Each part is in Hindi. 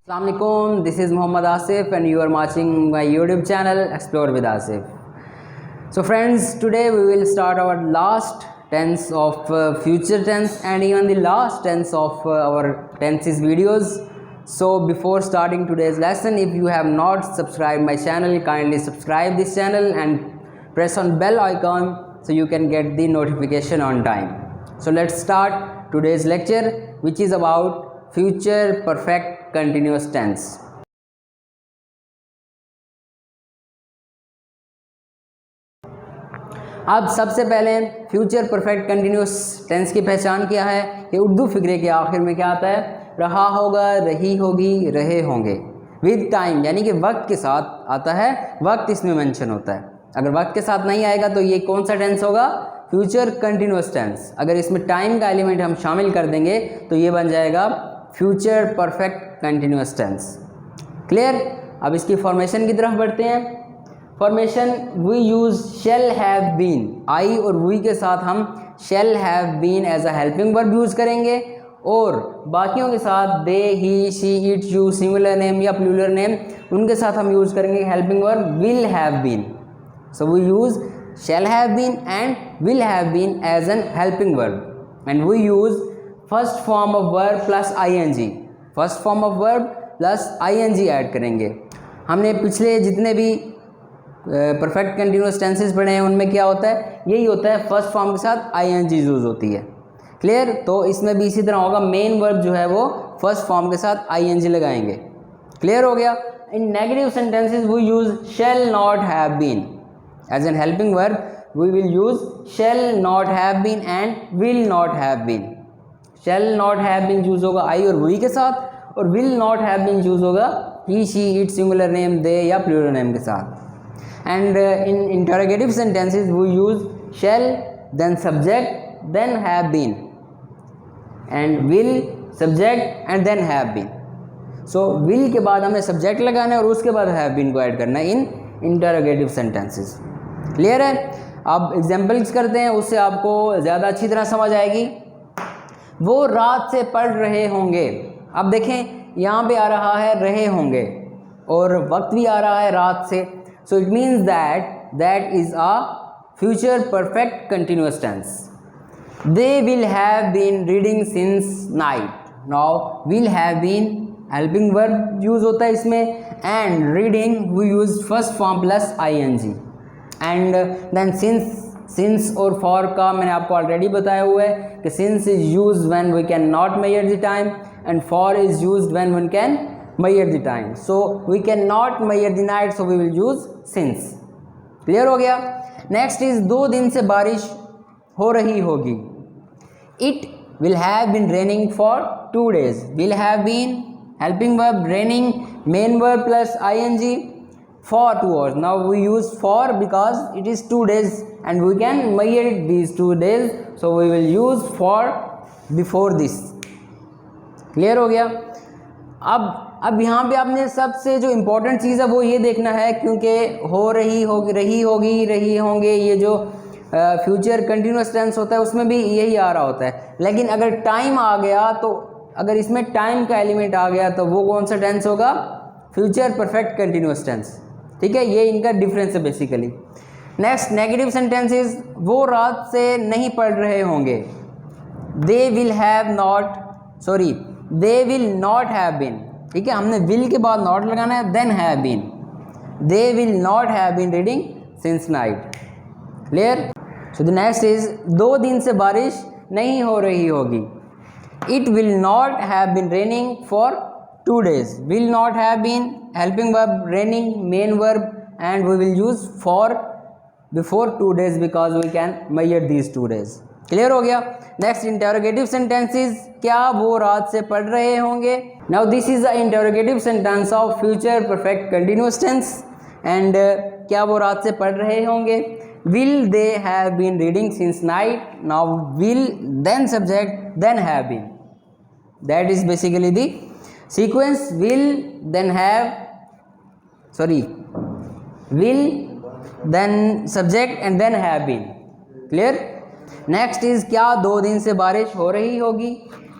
Assalamualaikum, this is Muhammad Asif and you are watching my YouTube channel Explore with Asif. So friends, today we will start our last tense of future tense and even the last tense of our tenses videos. So before starting today's lesson, if you have not subscribed my channel, kindly subscribe this channel and press on bell icon so you can get the notification on time. So let's start today's lecture, which is about future perfect continuous tense. अब सबसे पहले फ्यूचर परफेक्ट कंटिन्यूअस टेंस की पहचान क्या है कि उर्दू फिक्रे के आखिर में क्या आता है, रहा होगा, रही होगी, रहे होंगे। विद टाइम यानी कि वक्त के साथ आता है, वक्त इसमें मेंशन होता है। अगर वक्त के साथ नहीं आएगा तो ये कौन सा टेंस होगा, फ्यूचर कंटिन्यूअस टेंस। अगर इसमें टाइम का एलिमेंट हम शामिल कर देंगे तो ये बन जाएगा future perfect continuous tense. Clear. अब इसकी फॉर्मेशन की तरफ बढ़ते हैं। Formation we use shall have been, I और वी के साथ हम shall have been as a helping verb use करेंगे और बाकियों के साथ they, he, she, it, you, singular name या प्लूरल नेम, उनके साथ हम यूज़ करेंगे helping verb will have been. So we use shall have been and will have been as an helping verb and we use first form of verb plus ING, first form of verb plus ING add करेंगे। हमने पिछले जितने भी परफेक्ट कंटिन्यूअस टेंसेस पढ़े हैं उनमें क्या होता है, यही होता है, फर्स्ट फॉर्म के साथ आईएनजी यूज़ होती है। क्लियर। तो इसमें भी इसी तरह होगा, मेन वर्ब जो है वो फर्स्ट फॉर्म के साथ आईएनजी लगाएंगे। क्लियर हो गया। In negative sentences we use shall not have been as an helping verb. We will use shall not have been and will not have been. Shall not have been use होगा आई और वी के साथ और will not have been use होगा he, she, it, singular name, they या प्लूरल नेम के साथ। And in interrogative sentences we use shall then subject then have been and will subject and then have been. So will के बाद हमें सब्जेक्ट लगाना है और उसके बाद हैव बीन को ऐड करना है इन इंटरोगेटिव सेंटेंसेस। क्लियर है। अब एग्जाम्पल्स करते हैं, उससे आपको ज़्यादा अच्छी तरह समझ आएगी। वो रात से पढ़ रहे होंगे। अब देखें यहाँ पे आ रहा है रहे होंगे और वक्त भी आ रहा है रात से। So it means that is a future perfect continuous tense. They will have been reading since night. Now will have been helping verb use होता है इसमें and reading we use first form plus ING and then since और फॉर का मैंने आपको ऑलरेडी बताया हुआ है कि since is use when we can not measure the time and for is use when we can major the time. So we can not measure the night, so we will use since. Clear हो गया। नेक्स्ट इज 2 दिन से बारिश हो रही होगी। It will have been raining for 2 days। Will have been helping verb, raining main verb plus ING, for 2 hours. Now we use for because it is 2 days and we can measure these 2 days, so we will use for before this. Clear हो गया। अब यहाँ पे आपने सबसे जो इम्पोर्टेंट चीज़ है वो ये देखना है, क्योंकि हो रही होगी, रही होगी, रही होंगे, ये जो फ्यूचर कंटिन्यूअस टेंस होता है उसमें भी यही आ रहा होता है। लेकिन अगर टाइम आ गया तो अगर इसमें टाइम का एलिमेंट आ गया तो वो कौन सा टेंस होगा, फ्यूचर परफेक्ट कंटिन्यूअस टेंस। ठीक है, ये इनका डिफरेंस है बेसिकली। नेक्स्ट नेगेटिव सेंटेंसेस, वो रात से नहीं पढ़ रहे होंगे। They will have not, sorry they will not have been. ठीक है, हमने विल के बाद नॉट लगाना है then have been. They will not have been reading since night. Clear. So the next is 2 दिन से बारिश नहीं हो रही होगी। It will not have been raining for 2 days। will not have been helping verb, raining main verb and we will use for before 2 days because we can measure these 2 days। Clear हो गया। नेक्स्ट इंटरोगेटिव सेंटेंसेस, क्या वो रात से पढ़ रहे होंगे। Now this is the interrogative sentence of future perfect continuous tense and क्या वो रात से पढ़ रहे होंगे। Will they have been reading since night. Now will then subject then have been, that is basically the sequence। will then have, sorry, will then subject and then have been। clear। next is क्या 2 दिन से बारिश हो रही होगी।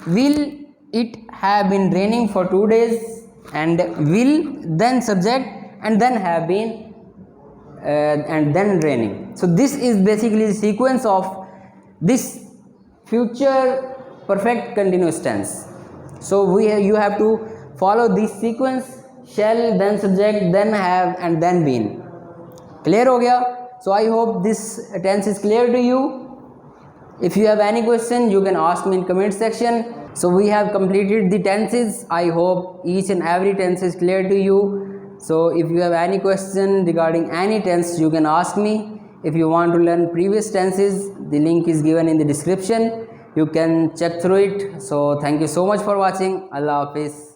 will it have been raining for 2 days। and will, then subject, and then have been, and then raining. So this is basically the sequence of this future perfect continuous tense. So you have to follow this sequence: shall, then subject, then have, and then been. Clear हो गया? So I hope this tense is clear to you. If you have any question, you can ask me in comment section. So we have completed the tenses. I hope each and every tense is clear to you. So if you have any question regarding any tense, you can ask me. If you want to learn previous tenses, the link is given in the description. You can check through it. So thank you so much for watching. Allah Hafiz.